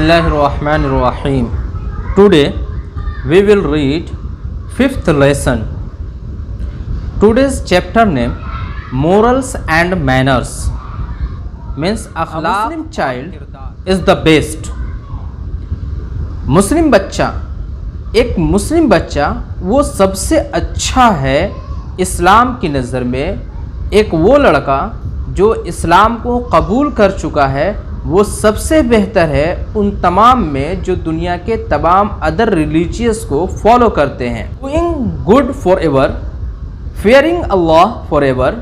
Bismillahirrahmanirrahim. Today we will read 5th lesson. Today's chapter name Morals and Manners means akhlaq. A Muslim child is the best. मुस्लिम बच्चा, एक मुस्लिम बच्चा वो सबसे अच्छा है इस्लाम की नज़र में। एक वो लड़का जो इस्लाम को कबूल कर चुका है वो सबसे बेहतर है उन तमाम में जो दुनिया के तमाम अदर रिलीजियस को फॉलो करते हैं। Doing good for ever, fearing Allah for ever.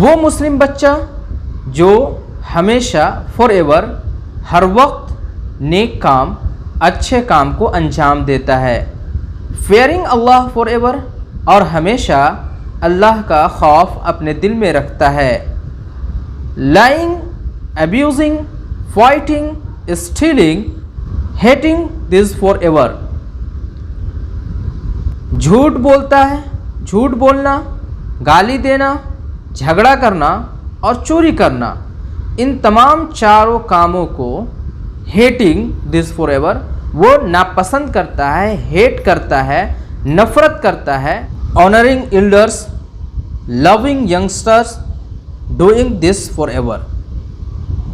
वो मुस्लिम बच्चा जो हमेशा फॉर एवर, हर वक्त नेक काम, अच्छे काम को अंजाम देता है। फेयरिंग अल्लाह फॉर एवर, और हमेशा अल्लाह का खौफ अपने दिल में रखता है। Lying, abusing, fighting, stealing, hating this for ever. झूठ बोलता है, झूठ बोलना, गाली देना, झगड़ा करना और चोरी करना, इन तमाम चारों कामों को हेटिंग दिस फॉर एवर वो नापसंद करता है, हेट करता है, नफरत करता है। Honouring elders, loving youngsters, doing this for ever.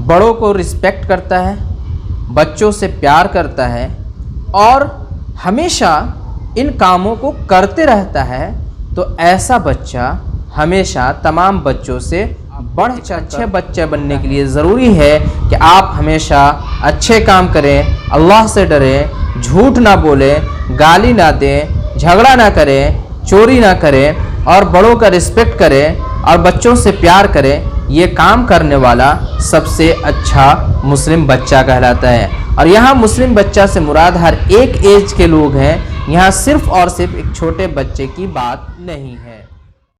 बड़ों को रिस्पेक्ट करता है, बच्चों से प्यार करता है और हमेशा इन कामों को करते रहता है। तो ऐसा बच्चा हमेशा तमाम बच्चों से बढ़ अच्छे बच्चे बनने के लिए ज़रूरी है कि आप हमेशा अच्छे काम करें, अल्लाह से डरें, झूठ ना बोलें, गाली ना दें, झगड़ा ना करें, चोरी ना करें और बड़ों का रिस्पेक्ट करें और बच्चों से प्यार करें। ये काम करने वाला सबसे अच्छा मुस्लिम बच्चा कहलाता है। और यहाँ मुस्लिम बच्चा से मुराद हर एक एज के लोग हैं, यहाँ सिर्फ़ और सिर्फ एक छोटे बच्चे की बात नहीं है।